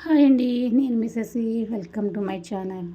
Hi అండి, నేను మిసెసి. Welcome to my channel.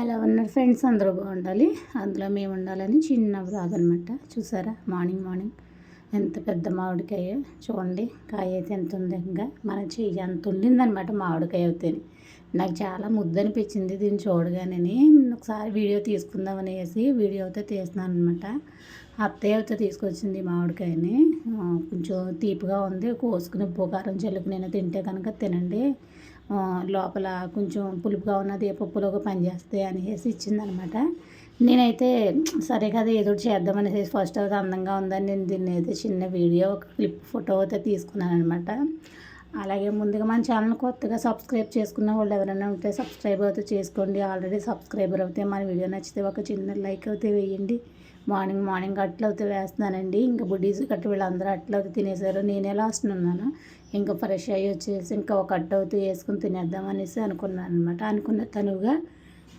ఎలా ఉన్నారు ఫ్రెండ్స్? అందరూ బాగుండాలి, అందులో మేము ఉండాలని చిన్న బ్లాగ్ అనమాట. చూసారా, మార్నింగ్ ఎంత పెద్ద మామిడికాయ చూడండి. కాయ అయితే ఎంత ఉంది, ఇంకా మన చెయ్యి అంత ఉండిందనమాట మామిడికాయ అయితే. నాకు చాలా ముద్దు అనిపించింది దీన్ని చూడగానే. ఒకసారి వీడియో తీసుకుందాం అనేసి వీడియో అయితే తీస్తున్నాను అనమాట. అత్తయ్య అయితే తీసుకొచ్చింది మామిడికాయని. కొంచెం తీపిగా ఉంది, కోసుకుని ఉప్పు కారం చల్లుకుని తింటే కనుక తినండి, లోపల కొంచెం పులుపుగా ఉన్నది ఏ పప్పులోకి పనిచేస్తాయి అనేసి ఇచ్చిందనమాట. నేనైతే సరే కదా ఏదో ఒకటి చేద్దామనేసి ఫస్ట్ అయితే అందంగా ఉందని నేను దీన్ని అయితే చిన్న వీడియో ఒక క్లిప్ ఫోటో అయితే తీసుకున్నాను అనమాట. అలాగే ముందుగా మన ఛానల్ కొత్తగా సబ్స్క్రైబ్ చేసుకున్న వాళ్ళు ఎవరైనా ఉంటే సబ్స్క్రైబ్ అయితే చేసుకోండి. ఆల్రెడీ సబ్స్క్రైబర్ అయితే మన వీడియో నచ్చితే ఒక చిన్న లైక్ అయితే వేయండి. మార్నింగ్ అట్లు అయితే వేస్తున్నానండి. ఇంకా బుడ్డీస్ కట్టి వీళ్ళందరూ అట్లు అయితే తినేసారు, నేనే లాస్ట్ ఉన్నాను. ఇంకా ఫ్రెష్ అయ్యి వచ్చేసి ఇంకా ఒక అట్టు అయితే వేసుకుని తినేద్దాం అనేసి అనుకున్నాను అనమాట. అనుకున్న తనువుగా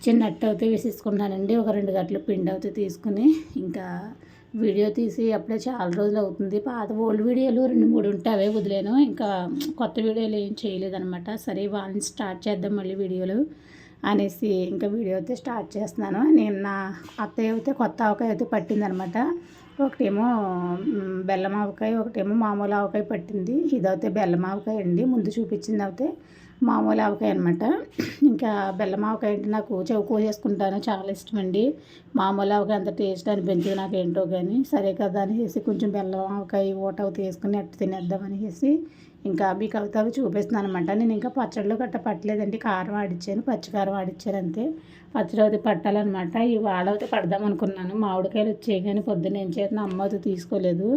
చిన్న అట్టు అయితే వేసేసుకున్నానండి. ఒక 2 గంటలు పిండి అయితే తీసుకుని ఇంకా వీడియో తీసి అప్పుడే చాలా రోజులు అవుతుంది. పాత ఓల్డ్ వీడియోలు 2-3 ఉంటే అవే వదిలేను, ఇంకా కొత్త వీడియోలు ఏం చేయలేదనమాట. సరే వాళ్ళని స్టార్ట్ చేద్దాం మళ్ళీ వీడియోలు అనేసి ఇంకా వీడియో అయితే స్టార్ట్ చేస్తున్నాను. నేను నా అత్తయ్య అయితే కొత్త ఆవకాయ అయితే పట్టిందనమాట. ఒకటేమో బెల్లం ఆవకాయ, ఒకటేమో మామూలు ఆవకాయ పట్టింది. ఇదైతే బెల్లం ఆవకాయ అండి, ముందు చూపించింది అయితే మామూలు ఆవకాయ అనమాట. ఇంకా బెల్లం ఆవకాయ అంటే నాకు చెవు కోసేసుకుంటాను, చాలా ఇష్టం అండి. మామూలు ఆవకాయ అంత టేస్ట్ అనిపించదు నాకు ఏంటో కానీ. సరే కదా అనేసి కొంచెం బెల్లం ఆవకాయ ఊట తీసుకుని అట్టు తినేద్దాం అనేసి ఇంకా మీకు అవి చూపిస్తున్నాను అనమాట. నేను ఇంకా పచ్చళ్ళు గట్ట పట్టలేదండి, కారం ఆడిచ్చాను, పచ్చికారం ఆడిచ్చాను అంతే. పచ్చడి అయితే పట్టాలన్నమాట. ఇవాళ అయితే పడదాం అనుకున్నాను. మామిడికాయలు వచ్చాయి కానీ పొద్దున్న ఏం చేసిన అమ్మ అయితే తీసుకోలేదు.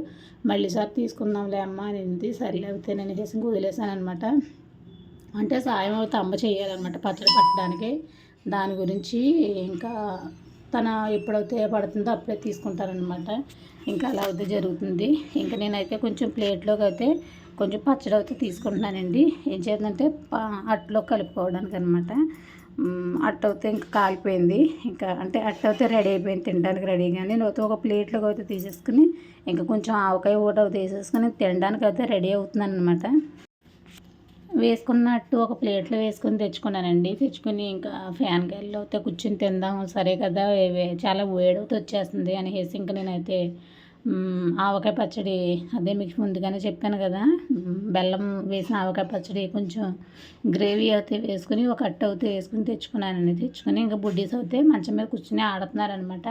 మళ్ళీ సార్ తీసుకుందాంలే అమ్మ అనింది. సర్లే అయితే నేను చేసి వదిలేసాను అనమాట. అంటే సాయం అయితే అమ్మ చేయాలన్నమాట పచ్చడి పట్టడానికి. దాని గురించి ఇంకా తన ఎప్పుడైతే పడుతుందో అప్పుడే తీసుకుంటారనమాట. ఇంకా అలా అయితే జరుగుతుంది. ఇంకా నేనైతే కొంచెం ప్లేట్లోకి అయితే కొంచెం పచ్చడి అయితే తీసుకుంటున్నానండి. ఏం చేద్దంటే అట్లో కలుపుకోవడానికి అనమాట. అట్టు అయితే ఇంకా కాలిపోయింది, ఇంకా అంటే అట్టు అయితే రెడీ అయిపోయింది, తినడానికి రెడీగా. నేను అయితే ఒక ప్లేట్లోకి అయితే తీసేసుకుని ఇంకా కొంచెం ఆవకాయ ఊట తీసేసుకుని తినడానికి అయితే రెడీ అవుతున్నాను అనమాట. వేసుకున్నట్టు ఒక ప్లేట్లో వేసుకొని తెచ్చుకున్నానండి. తెచ్చుకొని ఇంకా ఫ్యాన్ గాలిలో అయితే కూర్చొని తిందాం, సరే కదా చాలా వేడవుతూ వచ్చేస్తుంది అనేసి ఇంకా నేనైతే ఆవకాయ పచ్చడి, అదే మీకు ముందుగానే చెప్పాను కదా, బెల్లం వేసిన ఆవకాయ పచ్చడి కొంచెం గ్రేవీ అయితే వేసుకుని ఒక అట్టు అయితే వేసుకుని తెచ్చుకున్నానండి. తెచ్చుకొని ఇంకా బుడ్డీస్ అయితే మంచం మీద కూర్చొని ఆడుతున్నారనమాట.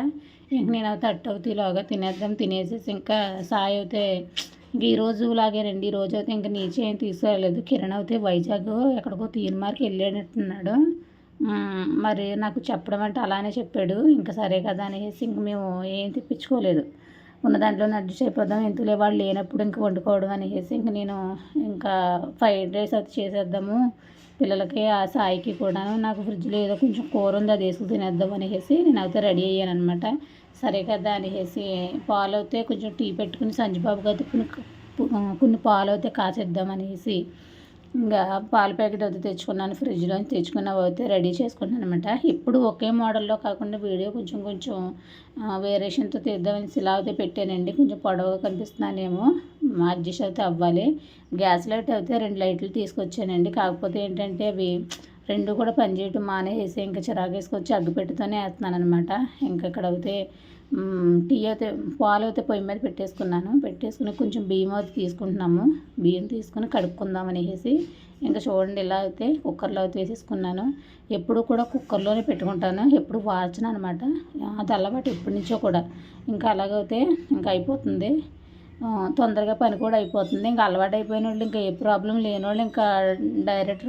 ఇంక నేనైతే అట్టు అవుతేలాగా తినేద్దాం, తినేసేసి ఇంకా సాయి అయితే ఇంక ఈరోజు లాగేనండి. ఈరోజు అయితే ఇంకా నీచే ఏం తీసుకురాలేదు. కిరణ్ అయితే వైజాగ్ ఎక్కడికో తీన్మార్కి వెళ్ళేటట్టున్నాడు. మరి నాకు చెప్పడం అంటే అలానే చెప్పాడు. ఇంకా సరే కదా అనేసి ఇంక మేము ఏం తెప్పించుకోలేదు, ఉన్న దాంట్లోనే అడ్జస్ట్ అయిపోదాం, ఎందుకులే వాళ్ళు లేనప్పుడు ఇంక వండుకోవడం అనేసి ఇంక నేను ఇంకా ఫ్రైడ్ రైస్ అయితే చేసేద్దాము పిల్లలకి, ఆ సాయికి కూడాను. నాకు ఫ్రిడ్జ్లో ఏదో కొంచెం కూర ఉంది, అది వేసుకు తినేద్దాం అనేసి నేను అయితే రెడీ అయ్యాను అనమాట. సరే కదా అనేసి పాలు అయితే కొంచెం టీ పెట్టుకుని సంజుబాబుకి అయితే కొన్ని పాలు అయితే కాచేద్దాం అనేసి ఇంకా పాల ప్యాకెట్ అయితే తెచ్చుకున్నాను, ఫ్రిడ్జ్లో తెచ్చుకున్నవి అయితే రెడీ చేసుకున్నాను అనమాట. ఇప్పుడు ఒకే మోడల్లో కాకుండా వీడియో కొంచెం వేరియేషన్తో తీద్దామని ఇలా అయితే పెట్టానండి. కొంచెం పొడవుగా కనిపిస్తున్నానేమో, అడ్జస్ట్ అయితే అవ్వాలి. గ్యాస్ లైట్ అయితే 2 లైట్లు తీసుకొచ్చానండి. కాకపోతే ఏంటంటే అవి 2 కూడా పనిచేయటం మానేసి ఇంకా చిరాకు వేసుకొచ్చి అగ్గిపెట్టుతోనే వేస్తున్నాను అనమాట. ఇంకా ఇక్కడ అయితే టీ అయితే పాలు అయితే పొయ్యి మీద పెట్టేసుకుని కొంచెం బియ్యం అయితే తీసుకుంటున్నాము. బియ్యం తీసుకుని కడుక్కుందాం అనేసి ఇంకా చూడండి ఇలా అయితే కుక్కర్లో అయితే వేసేసుకున్నాను. ఎప్పుడు కూడా కుక్కర్లోనే పెట్టుకుంటాను, ఎప్పుడు వార్చను అనమాట. అది అలవాటు ఎప్పటి నుంచో కూడా. ఇంకా అలాగైతే ఇంకా అయిపోతుంది, తొందరగా పని కూడా అయిపోతుంది. ఇంకా అలవాటు అయిపోయిన వాళ్ళు, ఇంకా ఏ ప్రాబ్లం లేని వాళ్ళు ఇంకా డైరెక్ట్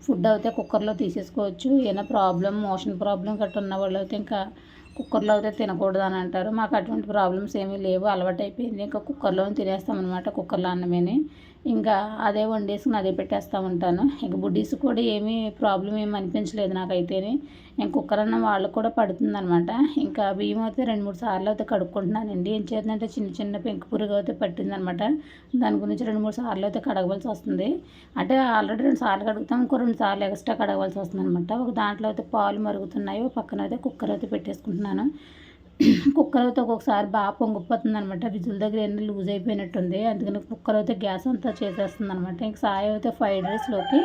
ఫుడ్ అయితే కుక్కర్లో తీసేసుకోవచ్చు. ఏమైనా ప్రాబ్లం, మోషన్ ప్రాబ్లం గట్రా ఉన్న వాళ్ళు అయితే ఇంకా కుక్కర్లో అయితే తినకూడదు అని అంటారు. మాకు అటువంటి ప్రాబ్లమ్స్ ఏమీ లేవు, అలవాటు అయిపోయింది. ఇంకా కుక్కర్లో తినేస్తామన్నమాట, కుక్కర్లో అన్నమేని. ఇంకా అదే వండేసుకుని అదే పెట్టేస్తూ ఉంటాను. ఇంకా బుడ్డీస్ కూడా ఏమీ ప్రాబ్లం ఏమి అనిపించలేదు నాకైతేనే. ఇంకా కుక్కర్ అన్నం వాళ్ళకు కూడా పడుతుందనమాట. ఇంకా బియ్యం అయితే 2-3 సార్లు అయితే కడుక్కుంటున్నానండి. ఏం చేద్దంటే చిన్న పెంకు పురుగు అయితే పట్టిందనమాట. దాని గురించి 2-3 సార్లు అయితే కడగవలసి వస్తుంది. అంటే ఆల్రెడీ 2 సార్లు కడుగుతాం, ఇంకో 2 సార్లు ఎక్స్ట్రా కడగవలసి వస్తుంది అనమాట. ఒక దాంట్లో అయితే పాలు మరుగుతున్నాయి, పక్కన అయితే కుక్కర్ అయితే పెట్టేసుకుంటున్నాను. కుక్కర్ అయితే ఒక్కొక్కసారి బాగా పొంగిపోతుంది అనమాట. విజుల దగ్గర ఎన్ని లూజ్ అయిపోయినట్టుంది, అందుకని కుక్కర్ అయితే గ్యాస్ అంతా చేసేస్తుంది అనమాట. ఇంక సాయి అయితే ఫ్రైడ్ రైస్లోకి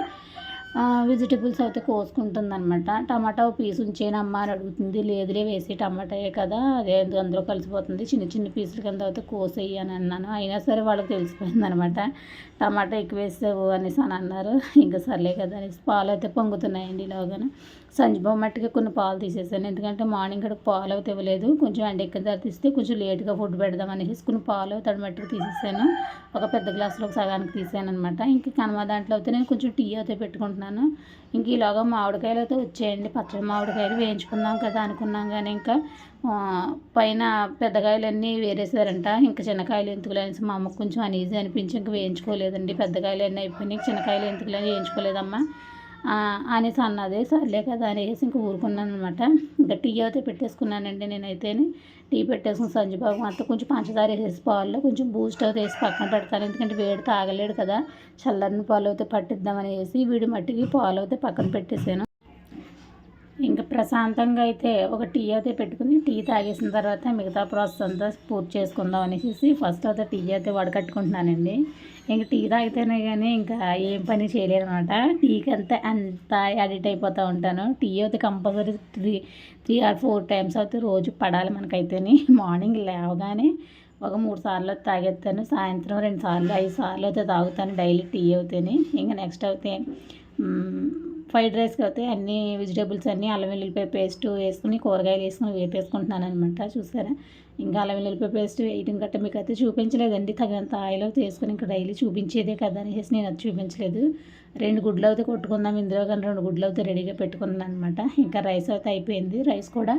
వెజిటేబుల్స్ అయితే కోసుకుంటుంది అనమాట. టమాటా పీస్ ఉంచేనమ్మా అని అడుగుతుంది. లేదులే వేసి టమాటాయే కదా అదే అందులో కలిసిపోతుంది, చిన్న చిన్న పీసులు కింద అయితే కోసేయి అని అన్నాను. అయినా సరే వాళ్ళకి తెలిసిపోయింది అనమాట, టమాటా ఎక్కువ వేసావు అనేసి అని అన్నారు. ఇంకా సర్లే కదా అనేసి పాలు అయితే పొంగుతున్నాయండి. ఇలాగానే సంజీబాబు మట్టిగా కొన్ని పాలు తీసేసాను, ఎందుకంటే మార్నింగ్ ఇక్కడ పాలు అయితే ఇవ్వలేదు. కొంచెం ఎండ ఎక్కిన తర్వాత తీస్తే కొంచెం లేట్గా ఫుడ్ పెడదాం అనేసి కొన్ని పాలు తడి మట్టిగా తీసేసాను. ఒక పెద్ద గ్లాసులో ఒక సగానికి తీసాను అనమాట. ఇంకా కనమ దాంట్లో అయితే నేను కొంచెం టీ అయితే పెట్టుకుంటున్నాను. ఇంక ఇలాగా మామిడికాయలు అయితే వచ్చాయండి. పచ్చడి మామిడికాయలు వేయించుకుందాం కదా అనుకున్నాం, కానీ ఇంకా పైన పెద్దకాయలన్నీ వేరేసారంట. ఇంకా చిన్నకాయలు ఎందుకులే అనేసి మా అమ్మకు కొంచెం అనీజీ అనిపించి ఇంకా వేయించుకోలేదండి. పెద్దకాయలు అన్నీ అయిపోయినాయి, చిన్నకాయలు ఎందుకులే వేయించుకోలేదమ్మా అనేసి అన్నది. సర్లే కదా అనేసి ఇంకా ఊరుకున్నాను అనమాట. ఇంకా టీ అయితే పెట్టేసుకున్నానండి. నేనైతే టీ పెట్టేసుకుని సంజీబాబు అంతా కొంచెం పంచదార వేసేసి పాల్లో కొంచెం బూస్ట్ అయితే వేసి పక్కన పెడతాను, ఎందుకంటే వేడి తాగలేడు కదా, చల్లని పాలు అయితే పట్టిద్దామనేసి వీడి మట్టికి పాలు అయితే పక్కన పెట్టేసాను. ఇంకా ప్రశాంతంగా అయితే ఒక టీ అయితే పెట్టుకుని టీ తాగేసిన తర్వాత మిగతా ప్రాసెస్ అంతా పూర్తి చేసుకుందాం అనేసి ఫస్ట్ అయితే టీ అయితే వడకట్టుకుంటున్నానండి. ఇంకా టీ తాగితేనే కానీ ఇంకా ఏం పని చేయలేను అనమాట. టీకి అంత అడిక్ట్ అయిపోతూ ఉంటాను. టీ అయితే కంపల్సరీ 3 or 4 times అయితే రోజు పడాలి మనకైతేనే. మార్నింగ్ లేవగానే ఒక 3 సార్లు తాగేస్తాను, సాయంత్రం 2 సార్లు 5 సార్లు అయితే తాగుతాను డైలీ టీ అవుతాను. ఇంకా నెక్స్ట్ అయితే ఫ్రైడ్ రైస్కి అయితే అన్ని వెజిటేబుల్స్ అన్నీ అల్లం వెల్లుల్లిపాయ పేస్ట్ వేసుకుని కూరగాయలు వేసుకుని వేపేసుకుంటున్నాను అనమాట. చూసారా, ఇంకా అల్లం వెల్లుల్లిపాయ పేస్ట్ వేయడం గట్ట మీకు అయితే చూపించలేదండి. తగినంత ఆయిల్ అయితే వేసుకొని ఇంకా డైలీ చూపించేదే కదా అనేసి నేను అది చూపించలేదు. 2 గుడ్లు అయితే కొట్టుకుందాం ఇందులో, కానీ 2 గుడ్లు అయితే రెడీగా పెట్టుకున్నాను అనమాట. ఇంకా రైస్ అయితే అయిపోయింది. రైస్ కూడా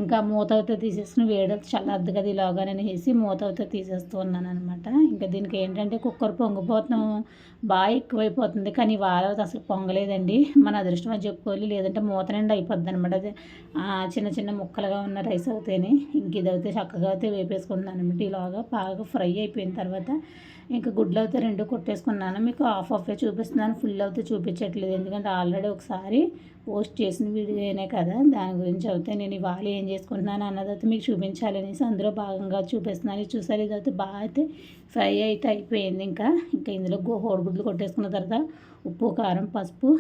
ఇంకా మూత అయితే తీసేసుకుని వేడి చల్లద్దు కదా ఇలాగానే వేసి మూత అయితే తీసేస్తూ ఉన్నాను అనమాట. ఇంకా దీనికి ఏంటంటే కుక్కర్ పొంగిపోతాం బాగా ఎక్కువైపోతుంది, కానీ వాళ్ళ అసలు పొంగలేదండి. మన అదృష్టం అని చెప్పుకోవాలి, లేదంటే మూత నిండా అయిపోద్ది అనమాట. అదే చిన్న చిన్న ముక్కలుగా ఉన్న రైస్ అవుతాయి. ఇంక ఇదైతే చక్కగా అయితే వేపేసుకున్నాను అనమాట. ఇలాగా బాగా ఫ్రై అయిపోయిన తర్వాత ఇంకా గుడ్లు అయితే 2 కొట్టేసుకున్నాను. మీకు హాఫే చూపిస్తున్నాను, ఫుల్ అయితే చూపించట్లేదు, ఎందుకంటే ఆల్రెడీ ఒకసారి పోస్ట్ చేసిన వీడియోనే కదా, దాని గురించి అయితే నేను ఇవాళ ఏం చేసుకుంటున్నాను అన్నదైతే మీకు చూపించాలనేసి అందులో భాగంగా చూపిస్తున్నాను. చూసారు, ఇదైతే బాగా అయితే ఫ్రై అయితే అయిపోయింది. ఇంకా ఇందులో కోడిగుడ్లు కొట్టేసుకున్న తర్వాత ఉప్పు, కారం, పసుపు,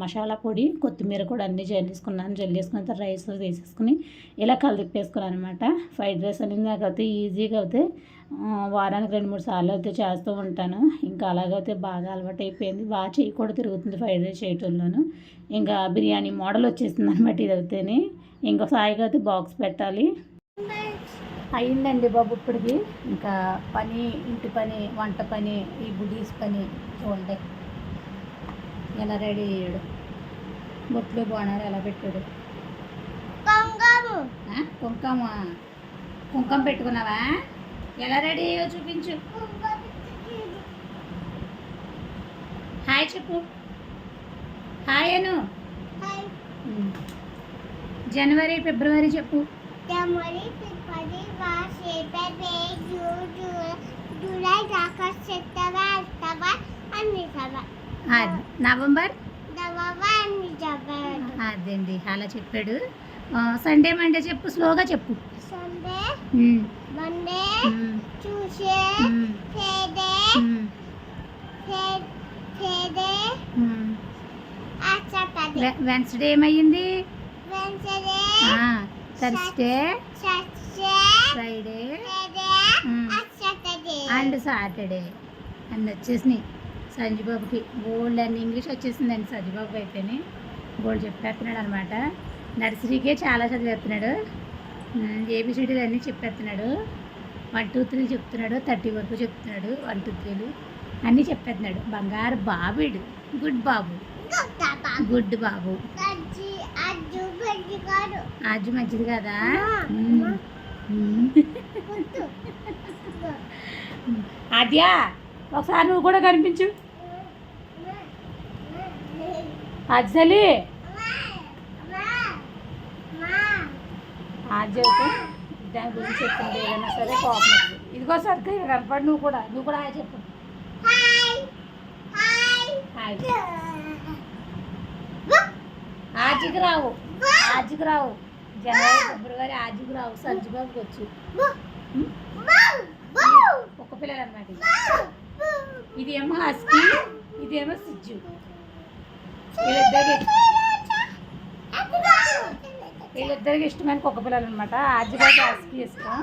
మసాలా పొడి, కొత్తిమీర కూడా అన్నీ జల్లేసుకున్నాను. జల్లేసుకున్న తర్వాత రైస్ వేసేసుకుని ఇలా కలిపేసుకున్నాను అనమాట. ఫ్రైడ్ రైస్ అనేది నాకైతే ఈజీగా అయితే వారానికి 2-3 సార్లు అయితే చేస్తూ ఉంటాను. ఇంకా అలాగైతే బాగా అలవాటు అయిపోయింది. బాగా చేయి కూడా తిరుగుతుంది ఫ్రైడ్ రైస్ చేయటంలోనూ. ఇంకా బిర్యానీ మోడల్ వచ్చేస్తుంది అనమాట ఇదైతేనే. ఇంకా సాయిగా అయితే బాక్స్ పెట్టాలి. అయ్యిందండి బాబు ఇప్పటికి. ఇంకా పని, ఇంటి పని, వంట పని, ఈ బుడీస్ పని చూడండి ఎలా రెడీ అయ్యాడు. బొట్లు బాణాలు ఎలా పెట్టాడు. కుంకం పెట్టుకున్నావా? ఎలా రెడీ అయ్యో చూపించు. హాయ్ చెప్పు. హాయ్ అను. జనవరి, ఫిబ్రవరి చెప్పు. January, February, March, April, May, June, July, August, September, October, November, అదండి అలా చెప్పాడు. సండే, మండే చెప్పు, స్లోగా చెప్పు. Sunday, Monday, Tuesday, Friday, Saturday. Wednesday ఏమయ్యింది? Wednesday, Thursday, Friday and Saturday అన్నీ వచ్చేసినాయి సంజీబాబుకి. బోల్డ్ అన్ని ఇంగ్లీష్ వచ్చేసిందండి సంజీబాబు అయితేనే. బోల్డ్ చెప్పేస్తున్నాడు అనమాట. నర్సరీకే చాలా చదివేస్తున్నాడు. ఏబిసిడీలు అన్నీ చెప్పేస్తున్నాడు. 1 2 3 చెప్తున్నాడు, 30 వరకు చెప్తున్నాడు. 1 2 3 అన్నీ చెప్పేస్తున్నాడు. బంగారు బాబుడు, గుడ్ బాబు, గుడ్ బాబు. అజ్జు మంచిది కదా. ఆద్యా ఒకసారి నువ్వు కూడా కనిపించు. అజ్జలి ఆద్య దాని గురించి చెప్పింది ఏదైనా సరే కోపం. ఇదిగో సరిగ్గా కనపడి నువ్వు కూడా హాయ్ చెప్పు. హాయ్. ఆజికి రావు జనవరి, ఫిబ్రవరి ఆజికి రావు, సంజీబాబుకి వచ్చు. ఒక్క పిల్లలు అన్నమాట. ఇదేమో హస్కీ, ఇదేమో సిజ్జు. వీళ్ళిద్దరికి ఇష్టమైన కుక్క పిల్లలు అనమాట. ఆర్జిబాబు ఆస్కి ఇష్టం,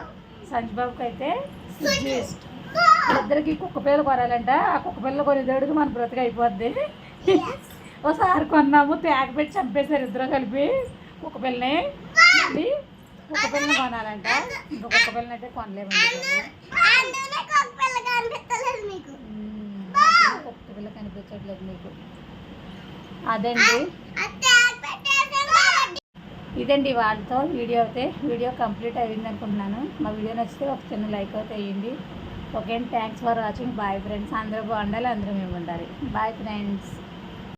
సంజుబాబుకి అయితే సుజ్జు ఇష్టం. వీళ్ళిద్దరికి కుక్క పిల్లలు కొనాలంట. ఆ కుక్క పిల్లలు కొనేదేవుడికి మన బ్రతికి అయిపోద్ది. ఒకసారి కొన్నాము, తేగ పెట్టి చంపేశారు ఇద్దరు కలిపి కుక్క పిల్లని. మళ్ళీ కుక్క పిల్లని కొనాలంట. ఇంకా కుక్క పిల్లని అయితే కొనలేమండి. కుక్క పిల్ల కనిపించట్లేదు మీకు. అదండి, ఇదండి వాళ్ళతో వీడియో. అయితే వీడియో కంప్లీట్ అయ్యింది అనుకుంటున్నాను. మా వీడియో నచ్చితే ఒక చిన్న లైక్ అయితే వేయండి. ఓకే అండి, thanks for watching. Bye friends. అందరూ బాగుండాలి, అందరూ మేము ఉండాలి. Bye friends.